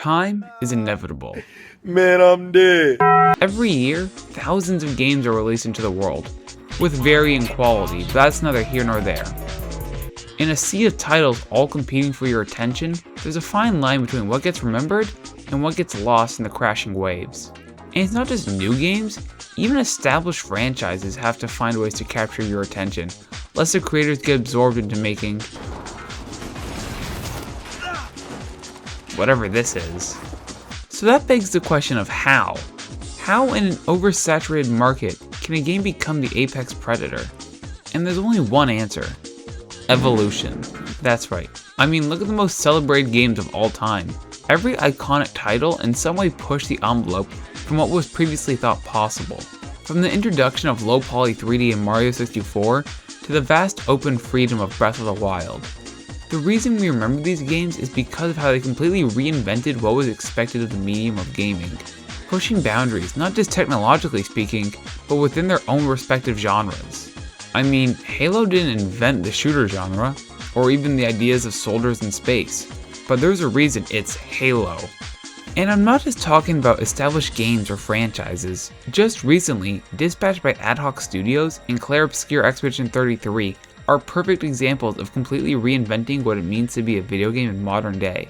Time is inevitable. Man, I'm dead. Every year, thousands of games are released into the world, with varying quality, but that's neither here nor there. In a sea of titles all competing for your attention, there's a fine line between what gets remembered and what gets lost in the crashing waves. And it's not just new games, even established franchises have to find ways to capture your attention, lest the creators get absorbed into making whatever this is. So that begs the question of how. How in an oversaturated market can a game become the apex predator? And there's only one answer. Evolution. That's right. I mean, look at the most celebrated games of all time. Every iconic title in some way pushed the envelope from what was previously thought possible. From the introduction of low poly 3D in Mario 64 to the vast open freedom of Breath of the Wild. The reason we remember these games is because of how they completely reinvented what was expected of the medium of gaming, pushing boundaries not just technologically speaking, but within their own respective genres. I mean, Halo didn't invent the shooter genre, or even the ideas of soldiers in space, but there's a reason it's Halo. And I'm not just talking about established games or franchises. Just recently, Dispatch by Ad Hoc Studios and Claire Obscure Expedition 33 are perfect examples of completely reinventing what it means to be a video game in modern day.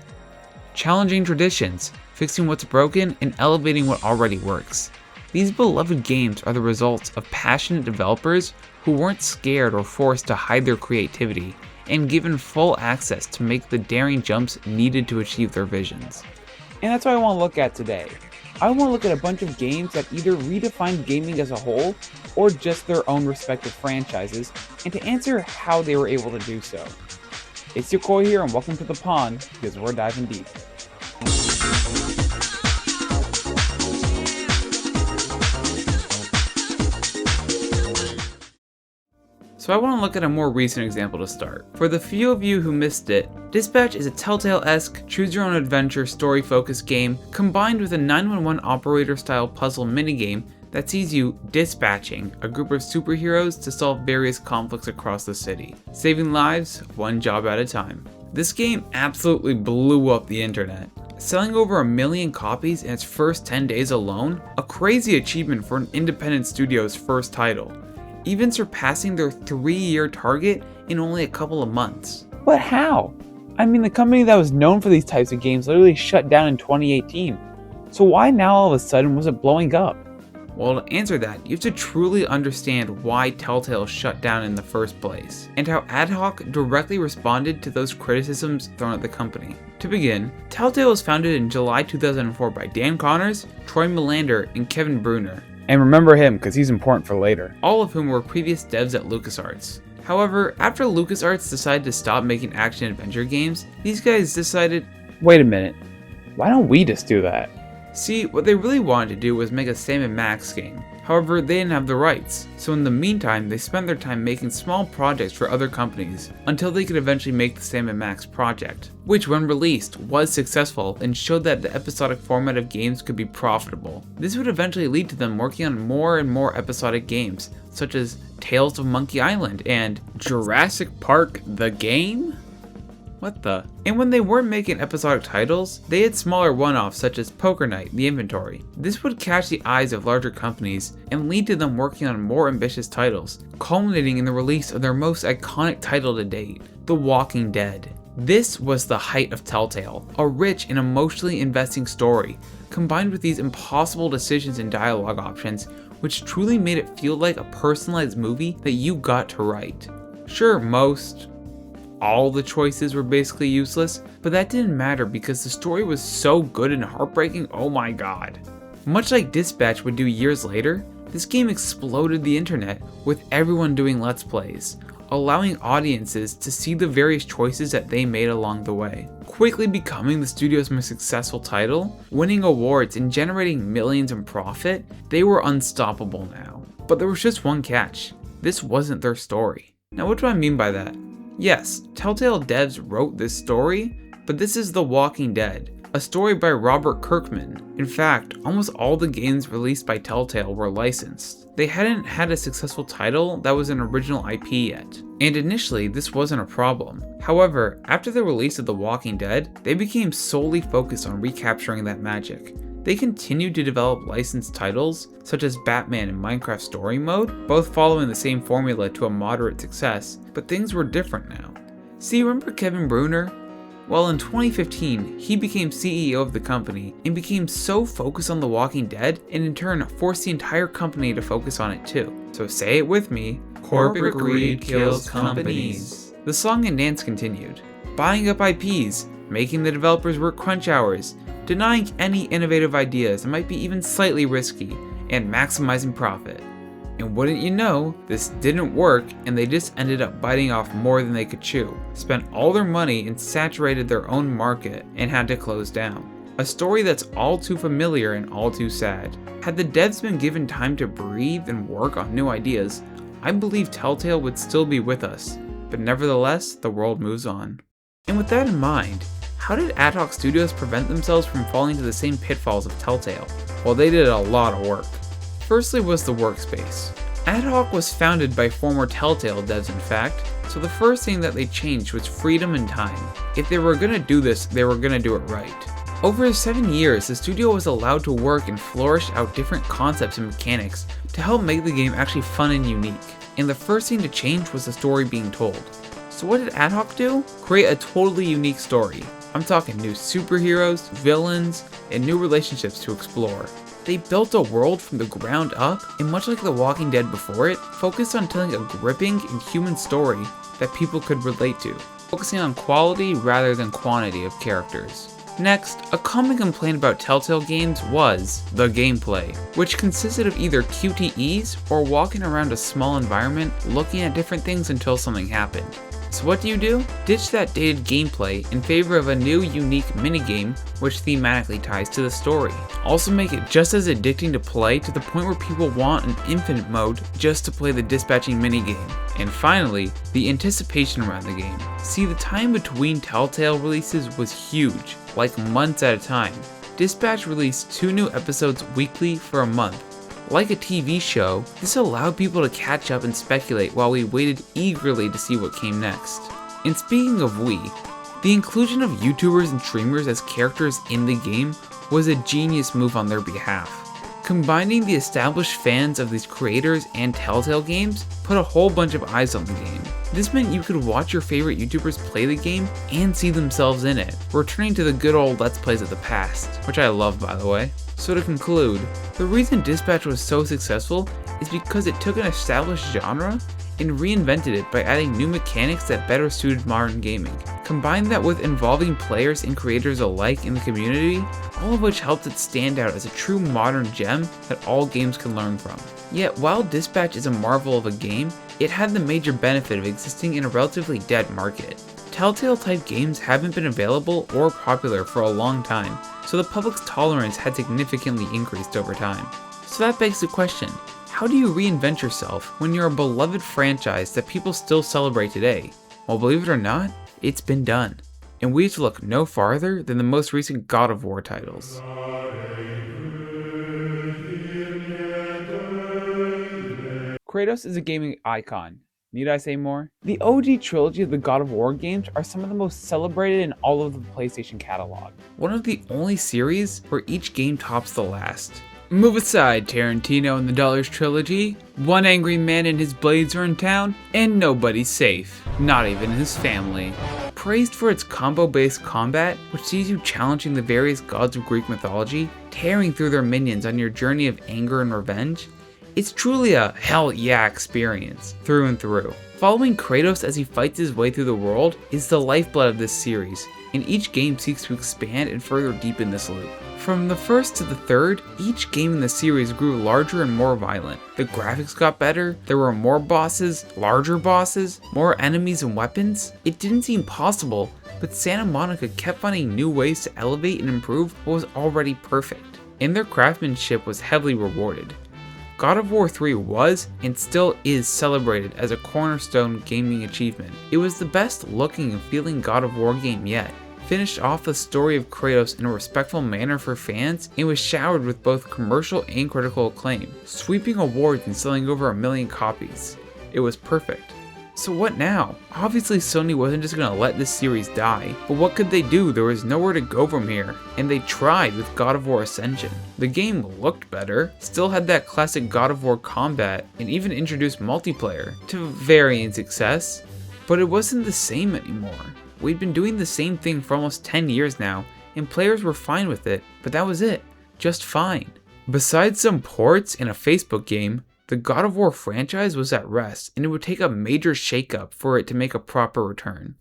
Challenging traditions, fixing what's broken, and elevating what already works. These beloved games are the results of passionate developers who weren't scared or forced to hide their creativity, and given full access to make the daring jumps needed to achieve their visions. And that's what I want to look at today. I want to look at a bunch of games that either redefined gaming as a whole, or just their own respective franchises, and to answer how they were able to do so. It's Yokoi here, and welcome to the pond, because we're diving deep. So I want to look at a more recent example to start. For the few of you who missed it, Dispatch is a Telltale-esque, choose-your-own-adventure, story-focused game combined with a 911 operator-style puzzle minigame that sees you dispatching a group of superheroes to solve various conflicts across the city, saving lives one job at a time. This game absolutely blew up the internet, selling over 1 million copies in its first 10 days alone, a crazy achievement for an independent studio's first title, even surpassing their 3-year target in only a couple of months. But how? I mean, the company that was known for these types of games literally shut down in 2018. So why now all of a sudden was it blowing up? Well, to answer that, you have to truly understand why Telltale shut down in the first place, and how Ad Hoc directly responded to those criticisms thrown at the company. To begin, Telltale was founded in July 2004 by Dan Connors, Troy Melander, and Kevin Bruner. And remember him, because he's important for later. All of whom were previous devs at LucasArts. However, after LucasArts decided to stop making action-adventure games, these guys decided, wait a minute, why don't we just do that? See, what they really wanted to do was make a Sam & Max game. However, they didn't have the rights, so in the meantime, they spent their time making small projects for other companies, until they could eventually make the Sam & Max project, which when released was successful and showed that the episodic format of games could be profitable. This would eventually lead to them working on more and more episodic games, such as Tales of Monkey Island and Jurassic Park the Game? What the? And when they weren't making episodic titles, they had smaller one-offs such as Poker Night, The Inventory. This would catch the eyes of larger companies and lead to them working on more ambitious titles, culminating in the release of their most iconic title to date, The Walking Dead. This was the height of Telltale, a rich and emotionally investing story, combined with these impossible decisions and dialogue options, which truly made it feel like a personalized movie that you got to write. Sure, all the choices were basically useless, but that didn't matter because the story was so good and heartbreaking, oh my god. Much like Dispatch would do years later, this game exploded the internet with everyone doing Let's Plays, allowing audiences to see the various choices that they made along the way. Quickly becoming the studio's most successful title, winning awards and generating millions in profit, they were unstoppable now. But there was just one catch. This wasn't their story. Now what do I mean by that? Yes, Telltale devs wrote this story, but this is The Walking Dead, a story by Robert Kirkman. In fact, almost all the games released by Telltale were licensed. They hadn't had a successful title that was an original IP yet, and initially this wasn't a problem. However, after the release of The Walking Dead, they became solely focused on recapturing that magic. They continued to develop licensed titles, such as Batman and Minecraft Story Mode, both following the same formula to a moderate success, but things were different now. See, remember Kevin Bruner? Well, in 2015, he became CEO of the company and became so focused on The Walking Dead, and in turn forced the entire company to focus on it too. So say it with me, corporate greed kills companies. The song and dance continued, buying up IPs, making the developers work crunch hours, denying any innovative ideas that might be even slightly risky, and maximizing profit. And wouldn't you know, this didn't work and they just ended up biting off more than they could chew, spent all their money and saturated their own market and had to close down. A story that's all too familiar and all too sad. Had the devs been given time to breathe and work on new ideas, I believe Telltale would still be with us, but nevertheless, the world moves on. And with that in mind, how did Ad Hoc Studios prevent themselves from falling into the same pitfalls of Telltale? Well, they did a lot of work. Firstly was the workspace. Ad Hoc was founded by former Telltale devs in fact, so the first thing that they changed was freedom and time. If they were gonna do this, they were gonna do it right. Over 7 years, the studio was allowed to work and flourish out different concepts and mechanics to help make the game actually fun and unique. And the first thing to change was the story being told. So what did Ad Hoc do? Create a totally unique story. I'm talking new superheroes, villains, and new relationships to explore. They built a world from the ground up, and much like The Walking Dead before it, focused on telling a gripping and human story that people could relate to, focusing on quality rather than quantity of characters. Next, a common complaint about Telltale games was the gameplay, which consisted of either QTEs or walking around a small environment looking at different things until something happened. So what do? Ditch that dated gameplay in favor of a new, unique minigame which thematically ties to the story. Also make it just as addicting to play to the point where people want an infinite mode just to play the dispatching minigame. And finally, the anticipation around the game. See, the time between Telltale releases was huge, like months at a time. Dispatch released 2 new episodes weekly for a month. Like a TV show, this allowed people to catch up and speculate while we waited eagerly to see what came next. And speaking of the inclusion of YouTubers and streamers as characters in the game was a genius move on their behalf. Combining the established fans of these creators and Telltale games put a whole bunch of eyes on the game. This meant you could watch your favorite YouTubers play the game and see themselves in it, returning to the good old Let's Plays of the past, which I love by the way. So to conclude, the reason Dispatch was so successful is because it took an established genre and reinvented it by adding new mechanics that better suited modern gaming. Combine that with involving players and creators alike in the community, all of which helped it stand out as a true modern gem that all games can learn from. Yet while Dispatch is a marvel of a game, it had the major benefit of existing in a relatively dead market. Telltale type games haven't been available or popular for a long time, so the public's tolerance had significantly increased over time. So that begs the question, how do you reinvent yourself when you're a beloved franchise that people still celebrate today? Well, believe it or not, it's been done. And we have to look no farther than the most recent God of War titles. Kratos is a gaming icon. Need I say more? The OG trilogy of the God of War games are some of the most celebrated in all of the PlayStation catalog. One of the only series where each game tops the last. Move aside, Tarantino and the Dollars trilogy. One angry man and his blades are in town, and nobody's safe, not even his family. Praised for its combo-based combat, which sees you challenging the various gods of Greek mythology, tearing through their minions on your journey of anger and revenge, it's truly a hell yeah experience, through and through. Following Kratos as he fights his way through the world is the lifeblood of this series, and each game seeks to expand and further deepen this loop. From the first to the third, each game in the series grew larger and more violent. The graphics got better, there were more bosses, larger bosses, more enemies and weapons. It didn't seem possible, but Santa Monica kept finding new ways to elevate and improve what was already perfect, and their craftsmanship was heavily rewarded. God of War 3 was, and still is, celebrated as a cornerstone gaming achievement. It was the best looking and feeling God of War game yet, finished off the story of Kratos in a respectful manner for fans, and was showered with both commercial and critical acclaim, sweeping awards and selling over 1 million copies. It was perfect. So what now? Obviously Sony wasn't just gonna let this series die, but what could they do? There was nowhere to go from here, and they tried with God of War Ascension. The game looked better, still had that classic God of War combat, and even introduced multiplayer, to varying success, but it wasn't the same anymore. We'd been doing the same thing for almost 10 years now, and players were fine with it, but that was it. Just fine. Besides some ports and a Facebook game, the God of War franchise was at rest, and it would take a major shakeup for it to make a proper return.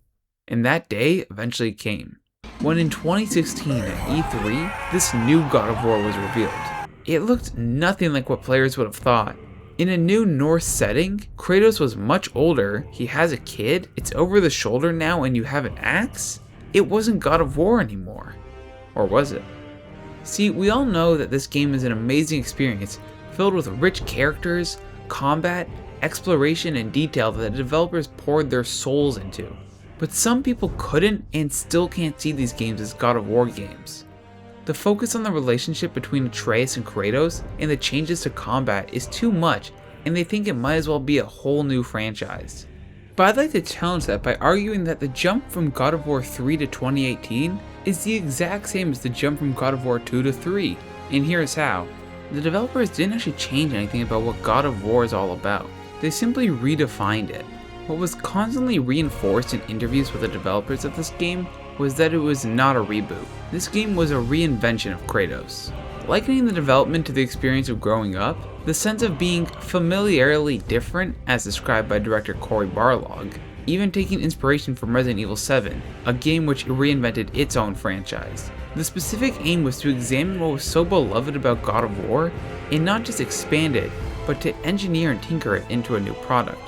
And that day eventually came, when in 2016 at E3, this new God of War was revealed. It looked nothing like what players would have thought. In a new Norse setting, Kratos was much older, he has a kid, it's over the shoulder now, and you have an axe? It wasn't God of War anymore. Or was it? See, we all know that this game is an amazing experience, filled with rich characters, combat, exploration, and detail that the developers poured their souls into. But some people couldn't and still can't see these games as God of War games. The focus on the relationship between Atreus and Kratos and the changes to combat is too much, and they think it might as well be a whole new franchise. But I'd like to challenge that by arguing that the jump from God of War 3 to 2018 is the exact same as the jump from God of War 2 to 3, and here's how. The developers didn't actually change anything about what God of War is all about. They simply redefined it. What was constantly reinforced in interviews with the developers of this game was that it was not a reboot. This game was a reinvention of Kratos. Likening the development to the experience of growing up, the sense of being familiarly different, as described by director Cory Barlog, even taking inspiration from Resident Evil 7, a game which reinvented its own franchise. The specific aim was to examine what was so beloved about God of War and not just expand it, but to engineer and tinker it into a new product.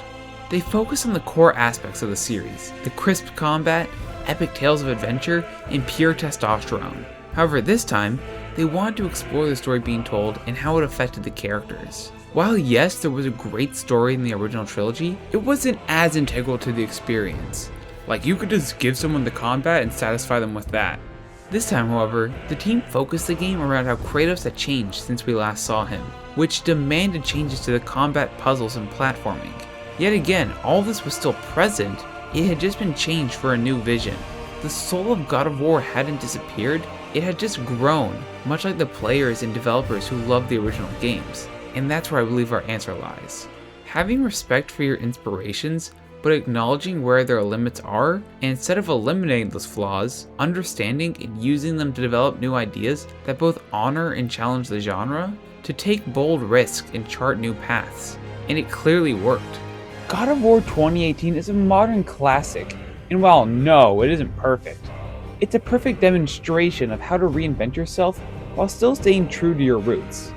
They focus on the core aspects of the series, the crisp combat, epic tales of adventure, and pure testosterone. However, this time, they wanted to explore the story being told and how it affected the characters. While yes, there was a great story in the original trilogy, it wasn't as integral to the experience. Like, you could just give someone the combat and satisfy them with that. This time, however, the team focused the game around how Kratos had changed since we last saw him, which demanded changes to the combat puzzles and platforming. Yet again, all this was still present, it had just been changed for a new vision. The soul of God of War hadn't disappeared, it had just grown, much like the players and developers who loved the original games. And that's where I believe our answer lies. Having respect for your inspirations, but acknowledging where their limits are, and instead of eliminating those flaws, understanding and using them to develop new ideas that both honor and challenge the genre, to take bold risks and chart new paths. And it clearly worked. God of War 2018 is a modern classic, and while no, it isn't perfect, it's a perfect demonstration of how to reinvent yourself while still staying true to your roots.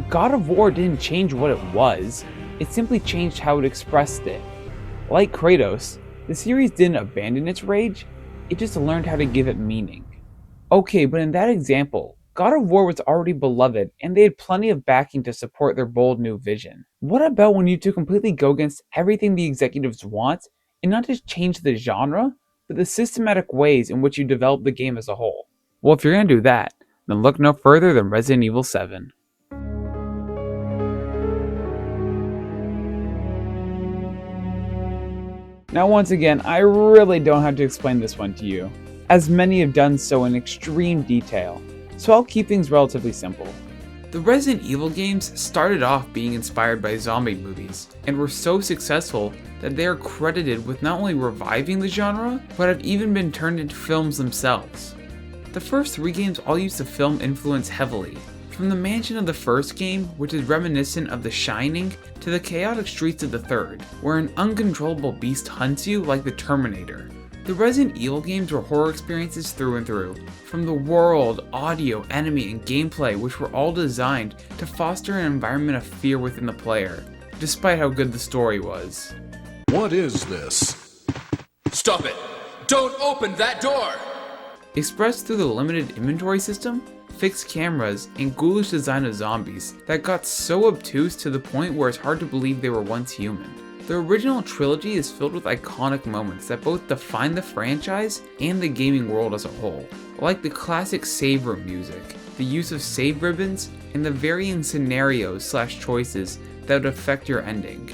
God of War didn't change what it was, it simply changed how it expressed it. Like Kratos, the series didn't abandon its rage, it just learned how to give it meaning. Okay, but in that example, God of War was already beloved and they had plenty of backing to support their bold new vision. What about when you two completely go against everything the executives want and not just change the genre, but the systematic ways in which you develop the game as a whole? Well, if you're gonna do that, then look no further than Resident Evil 7. Now once again, I really don't have to explain this one to you, as many have done so in extreme detail, so I'll keep things relatively simple. The Resident Evil games started off being inspired by zombie movies, and were so successful that they are credited with not only reviving the genre, but have even been turned into films themselves. The first 3 games all use the film influence heavily, from the mansion of the first game, which is reminiscent of The Shining, to the chaotic streets of the third, where an uncontrollable beast hunts you like the Terminator. The Resident Evil games were horror experiences through and through, from the world, audio, enemy, and gameplay, which were all designed to foster an environment of fear within the player, despite how good the story was. What is this? Stop it! Don't open that door! Expressed through the limited inventory system, fixed cameras, and ghoulish design of zombies that got so obtuse to the point where it's hard to believe they were once human. The original trilogy is filled with iconic moments that both define the franchise and the gaming world as a whole, like the classic save room music, the use of save ribbons, and the varying scenarios/choices that would affect your ending.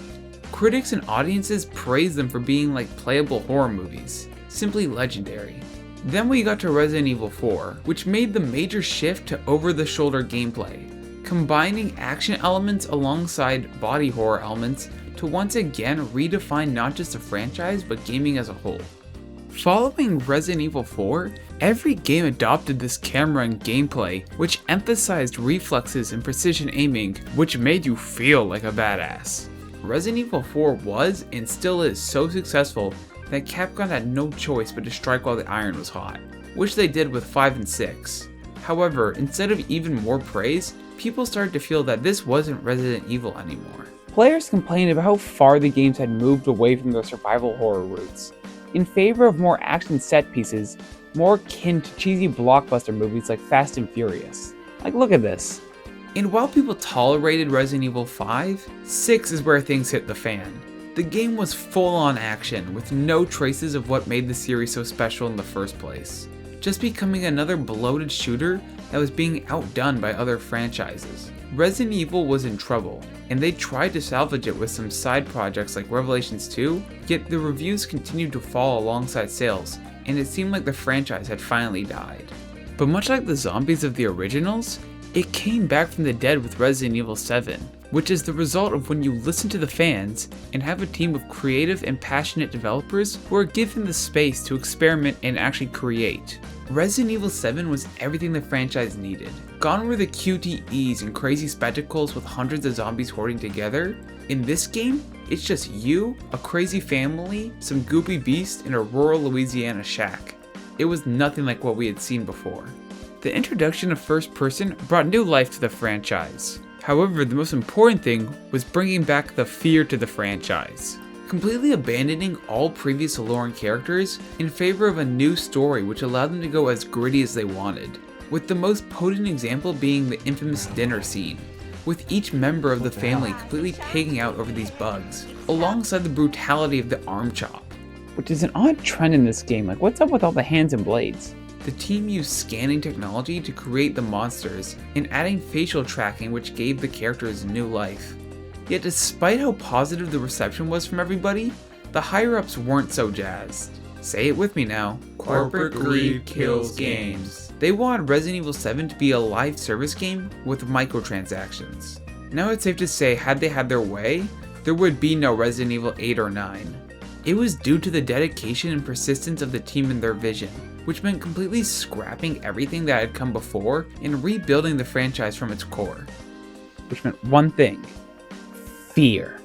Critics and audiences praised them for being like playable horror movies, simply legendary. Then we got to Resident Evil 4, which made the major shift to over-the-shoulder gameplay, combining action elements alongside body horror elements to once again redefine not just the franchise but gaming as a whole. Following Resident Evil 4, every game adopted this camera and gameplay, which emphasized reflexes and precision aiming, which made you feel like a badass. Resident Evil 4 was and still is so successful that Capcom had no choice but to strike while the iron was hot, which they did with 5 and 6. However, instead of even more praise, people started to feel that this wasn't Resident Evil anymore. Players complained about how far the games had moved away from their survival horror roots, in favor of more action set pieces, more akin to cheesy blockbuster movies like Fast and Furious. Like, look at this. And while people tolerated Resident Evil 5, 6 is where things hit the fan. The game was full-on action, with no traces of what made the series so special in the first place, just becoming another bloated shooter that was being outdone by other franchises. Resident Evil was in trouble, and they tried to salvage it with some side projects like Revelations 2, yet the reviews continued to fall alongside sales, and it seemed like the franchise had finally died. But much like the zombies of the originals, it came back from the dead with Resident Evil 7, which is the result of when you listen to the fans and have a team of creative and passionate developers who are given the space to experiment and actually create. Resident Evil 7 was everything the franchise needed. Gone were the QTEs and crazy spectacles with hundreds of zombies hoarding together. In this game, it's just you, a crazy family, some goopy beast, and a rural Louisiana shack. It was nothing like what we had seen before. The introduction of first person brought new life to the franchise. However, the most important thing was bringing back the fear to the franchise, completely abandoning all previous alluring characters in favor of a new story which allowed them to go as gritty as they wanted, with the most potent example being the infamous dinner scene, with each member of the family completely pigging out over these bugs, alongside the brutality of the arm chop. Which is an odd trend in this game, like what's up with all the hands and blades? The team used scanning technology to create the monsters, and adding facial tracking which gave the characters new life. Yet despite how positive the reception was from everybody, the higher-ups weren't so jazzed. Say it with me now. Corporate greed kills games. They wanted Resident Evil 7 to be a live service game with microtransactions. Now it's safe to say had they had their way, there would be no Resident Evil 8 or 9. It was due to the dedication and persistence of the team and their vision, which meant completely scrapping everything that had come before and rebuilding the franchise from its core. Which meant one thing: fear.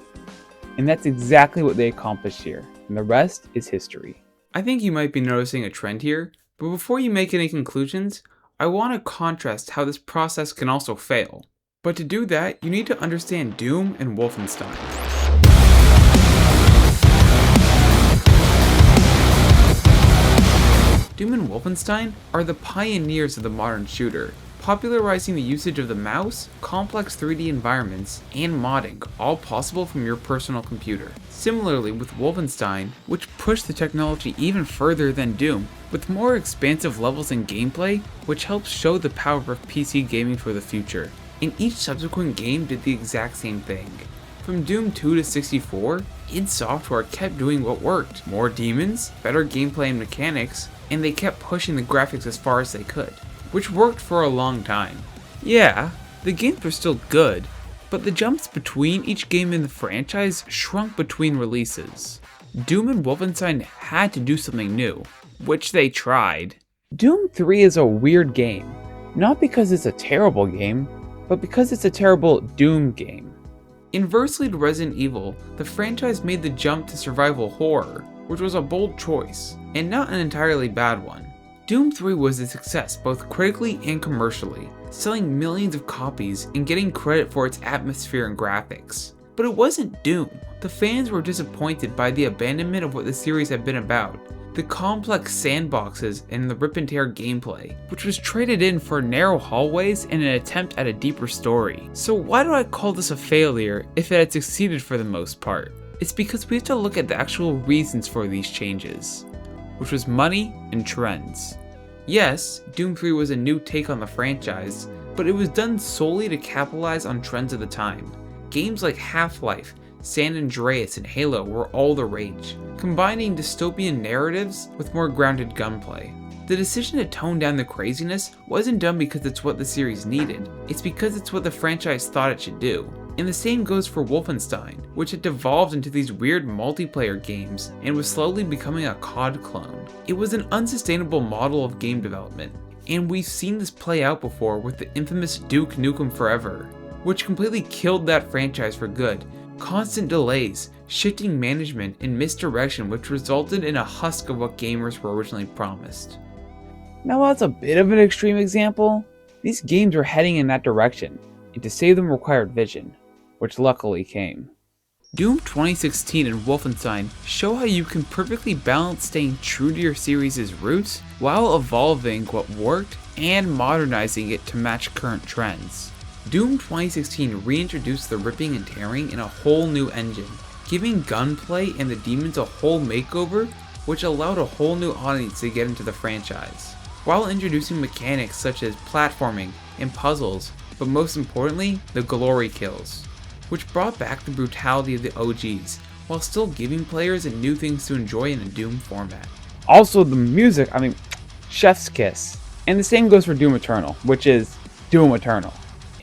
And that's exactly what they accomplished here, and the rest is history. I think you might be noticing a trend here, but before you make any conclusions, I want to contrast how this process can also fail. But to do that, you need to understand Doom and Wolfenstein. Doom and Wolfenstein are the pioneers of the modern shooter, popularizing the usage of the mouse, complex 3D environments, and modding, all possible from your personal computer. Similarly with Wolfenstein, which pushed the technology even further than Doom, with more expansive levels and gameplay, which helps show the power of PC gaming for the future. And each subsequent game did the exact same thing. From Doom 2 to 64, id Software kept doing what worked: more demons, better gameplay and mechanics, and they kept pushing the graphics as far as they could, which worked for a long time. Yeah, the games were still good, but the jumps between each game in the franchise shrunk between releases. Doom and Wolfenstein had to do something new, which they tried. Doom 3 is a weird game, not because it's a terrible game, but because it's a terrible Doom game. Inversely to Resident Evil, the franchise made the jump to survival horror, which was a bold choice, and not an entirely bad one. Doom 3 was a success both critically and commercially, selling millions of copies and getting credit for its atmosphere and graphics. But it wasn't Doom. The fans were disappointed by the abandonment of what the series had been about, the complex sandboxes and the rip and tear gameplay, which was traded in for narrow hallways and an attempt at a deeper story. So why do I call this a failure if it had succeeded for the most part? It's because we have to look at the actual reasons for these changes, which was money and trends. Yes, Doom 3 was a new take on the franchise, but it was done solely to capitalize on trends of the time. Games like Half-Life, San Andreas, and Halo were all the rage, combining dystopian narratives with more grounded gunplay. The decision to tone down the craziness wasn't done because it's what the series needed, it's because it's what the franchise thought it should do. And the same goes for Wolfenstein, which had devolved into these weird multiplayer games and was slowly becoming a COD clone. It was an unsustainable model of game development, and we've seen this play out before with the infamous Duke Nukem Forever, which completely killed that franchise for good. Constant delays, shifting management, and misdirection which resulted in a husk of what gamers were originally promised. Now, while it's a bit of an extreme example, these games were heading in that direction, and to save them required vision, which luckily came. Doom 2016 and Wolfenstein show how you can perfectly balance staying true to your series' roots while evolving what worked and modernizing it to match current trends. Doom 2016 reintroduced the ripping and tearing in a whole new engine, giving gunplay and the demons a whole makeover, which allowed a whole new audience to get into the franchise, while introducing mechanics such as platforming and puzzles, but most importantly, the glory kills, which brought back the brutality of the OGs, while still giving players new things to enjoy in a Doom format. Also, the music, chef's kiss. And the same goes for Doom Eternal, which is Doom Eternal.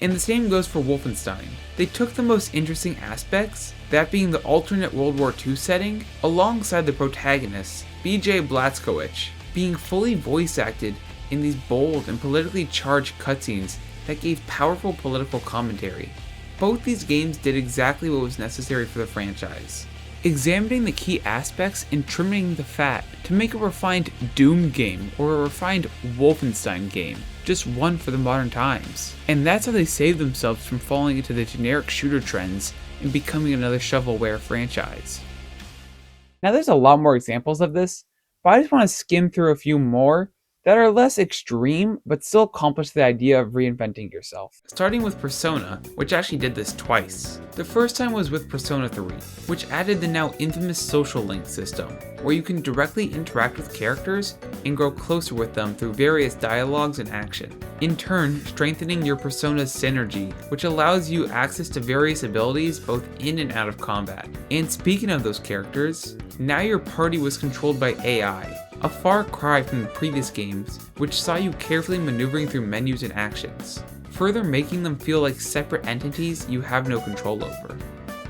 And the same goes for Wolfenstein. They took the most interesting aspects, that being the alternate World War II setting, alongside the protagonist, BJ Blazkowicz, being fully voice acted in these bold and politically charged cutscenes that gave powerful political commentary. Both these games did exactly what was necessary for the franchise, examining the key aspects and trimming the fat to make a refined Doom game or a refined Wolfenstein game, just one for the modern times. And that's how they saved themselves from falling into the generic shooter trends and becoming another shovelware franchise. Now, there's a lot more examples of this, but I just want to skim through a few more that are less extreme, but still accomplish the idea of reinventing yourself. Starting with Persona, which actually did this twice. The first time was with Persona 3, which added the now infamous social link system, where you can directly interact with characters and grow closer with them through various dialogues and action, in turn strengthening your Persona's synergy, which allows you access to various abilities both in and out of combat. And speaking of those characters, now your party was controlled by AI, a far cry from the previous games, which saw you carefully maneuvering through menus and actions, further making them feel like separate entities you have no control over.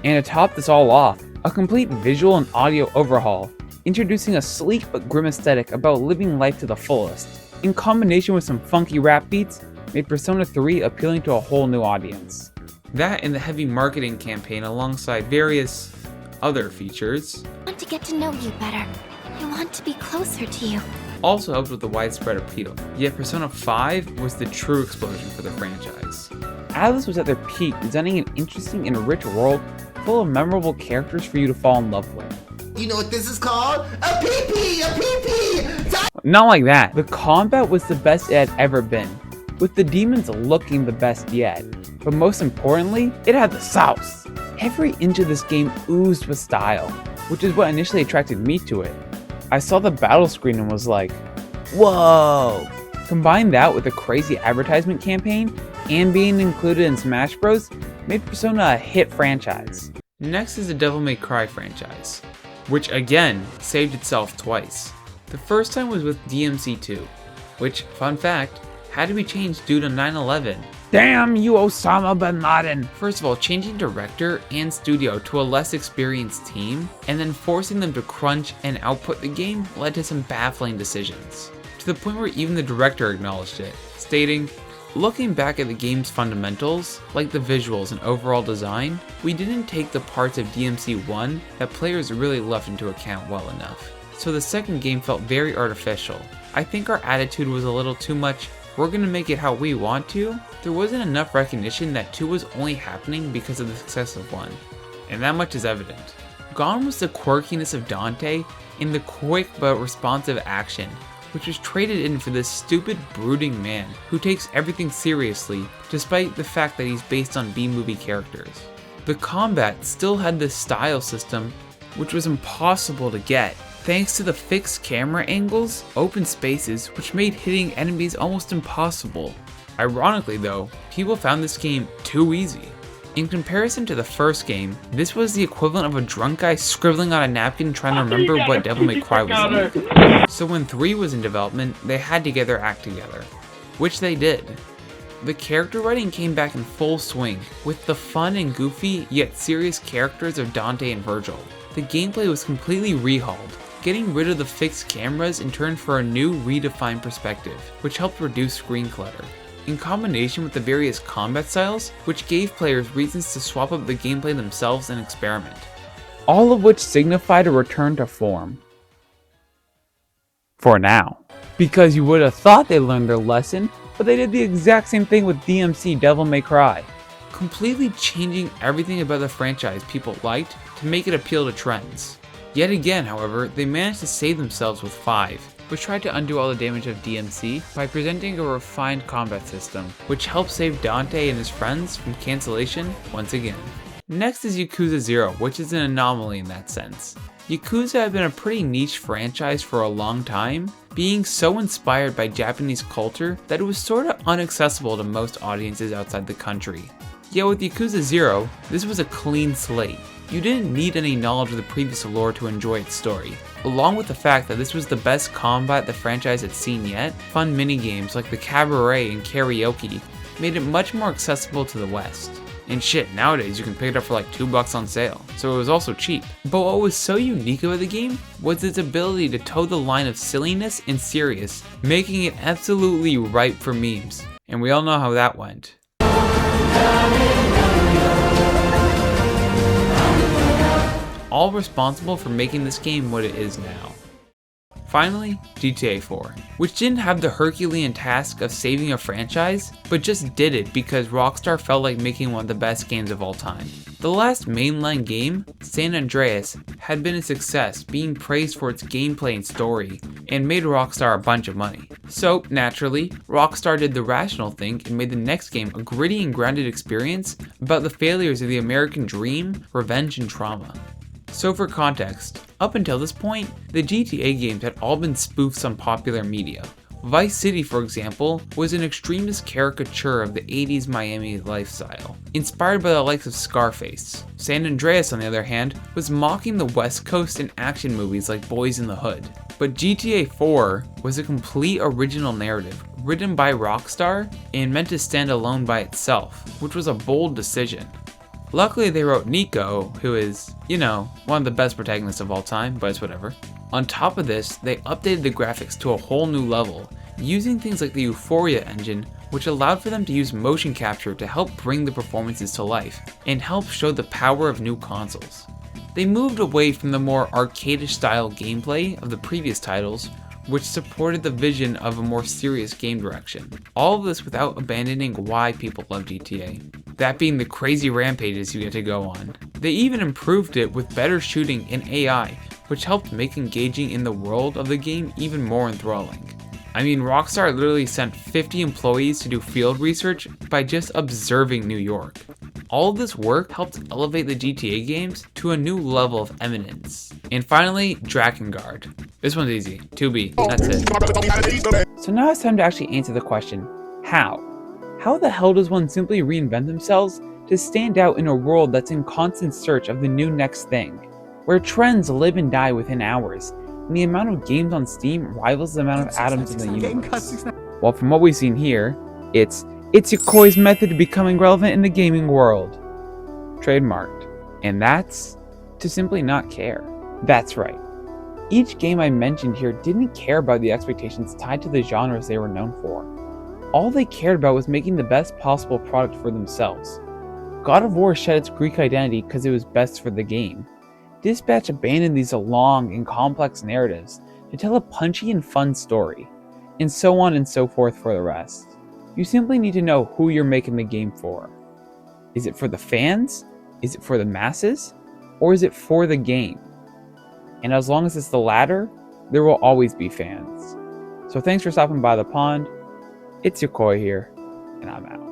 And to top this all off, a complete visual and audio overhaul, introducing a sleek but grim aesthetic about living life to the fullest, in combination with some funky rap beats, made Persona 3 appealing to a whole new audience. That and the heavy marketing campaign alongside various other features I want to get to know you better. I want to be closer to you. also helped with the widespread appeal, yet Persona 5 was the true explosion for the franchise. Atlus was at their peak, designing an interesting and rich world full of memorable characters for you to fall in love with. You know what this is called? A pee-pee! A pee-pee! Not like that. The combat was the best it had ever been, with the demons looking the best yet. But most importantly, it had the sauce. Every inch of this game oozed with style, which is what initially attracted me to it. I saw the battle screen and was like, whoa! Combine that with a crazy advertisement campaign and being included in Smash Bros. Made Persona a hit franchise. Next is the Devil May Cry franchise, which again saved itself twice. The first time was with DMC2, which, fun fact, had to be changed due to 9/11. Damn you, Osama bin Laden! First of all, changing director and studio to a less experienced team, and then forcing them to crunch and output the game led to some baffling decisions, to the point where even the director acknowledged it, stating, "Looking back at the game's fundamentals, like the visuals and overall design, we didn't take the parts of DMC1 that players really left into account well enough. So the second game felt very artificial. I think our attitude was a little too much, we're gonna make it how we want to." There wasn't enough recognition that 2 was only happening because of the success of 1, and that much is evident. Gone was the quirkiness of Dante and the quick but responsive action, which was traded in for this stupid, brooding man who takes everything seriously despite the fact that he's based on B-movie characters. The combat still had this style system, which was impossible to get, thanks to the fixed camera angles, open spaces, which made hitting enemies almost impossible. Ironically though, people found this game too easy. In comparison to the first game, this was the equivalent of a drunk guy scribbling on a napkin trying to remember what Devil May Cry was like. So when 3 was in development, they had to get their act together, which they did. The character writing came back in full swing, with the fun and goofy yet serious characters of Dante and Virgil. The gameplay was completely rehauled, getting rid of the fixed cameras in turn for a new redefined perspective, which helped reduce screen clutter. In combination with the various combat styles, which gave players reasons to swap up the gameplay themselves and experiment. All of which signified a return to form. For now. Because you would have thought they learned their lesson, but they did the exact same thing with DMC Devil May Cry. Completely changing everything about the franchise people liked to make it appeal to trends. Yet again, however, they managed to save themselves with 5, which tried to undo all the damage of DMC by presenting a refined combat system, which helped save Dante and his friends from cancellation once again. Next is Yakuza 0, which is an anomaly in that sense. Yakuza had been a pretty niche franchise for a long time, being so inspired by Japanese culture that it was sorta inaccessible to most audiences outside the country. Yet with Yakuza 0, this was a clean slate. You didn't need any knowledge of the previous lore to enjoy its story. Along with the fact that this was the best combat the franchise had seen yet, fun minigames like the cabaret and karaoke made it much more accessible to the West. And shit, nowadays you can pick it up for like $2 on sale, so it was also cheap. But what was so unique about the game was its ability to toe the line of silliness and serious, making it absolutely ripe for memes. And we all know how that went. All responsible for making this game what it is now. Finally, GTA 4, which didn't have the Herculean task of saving a franchise, but just did it because Rockstar felt like making one of the best games of all time. The last mainline game, San Andreas, had been a success, being praised for its gameplay and story, and made Rockstar a bunch of money. So, naturally, Rockstar did the rational thing and made the next game a gritty and grounded experience about the failures of the American dream, revenge, and trauma. So for context, up until this point, the GTA games had all been spoofs on popular media. Vice City, for example, was an extremist caricature of the 80s Miami lifestyle, inspired by the likes of Scarface. San Andreas, on the other hand, was mocking the West Coast in action movies like Boys in the Hood. But GTA 4 was a complete original narrative, written by Rockstar and meant to stand alone by itself, which was a bold decision. Luckily they wrote Nico, who is, one of the best protagonists of all time, but it's whatever. On top of this, they updated the graphics to a whole new level, using things like the Euphoria engine, which allowed for them to use motion capture to help bring the performances to life, and help show the power of new consoles. They moved away from the more arcadish style gameplay of the previous titles, which supported the vision of a more serious game direction. All of this without abandoning why people love GTA, that being the crazy rampages you get to go on. They even improved it with better shooting and AI, which helped make engaging in the world of the game even more enthralling. I mean, Rockstar literally sent 50 employees to do field research by just observing New York. All of this work helped elevate the GTA games to a new level of eminence. And finally, Drakengard. This one's easy. 2B. That's it. So now it's time to actually answer the question, how? How the hell does one simply reinvent themselves to stand out in a world that's in constant search of the new next thing? Where trends live and die within hours, and the amount of games on Steam rivals the amount of atoms in the universe. Well, from what we've seen here, it's Yokoi's method of becoming relevant in the gaming world. Trademarked. And that's to simply not care. That's right. Each game I mentioned here didn't care about the expectations tied to the genres they were known for. All they cared about was making the best possible product for themselves. God of War shed its Greek identity because it was best for the game. Dispatch abandoned these long and complex narratives to tell a punchy and fun story, and so on and so forth for the rest. You simply need to know who you're making the game for. Is it for the fans? Is it for the masses? Or is it for the game? And as long as it's the latter, there will always be fans. So thanks for stopping by the pond. It's Yokoi here, and I'm out.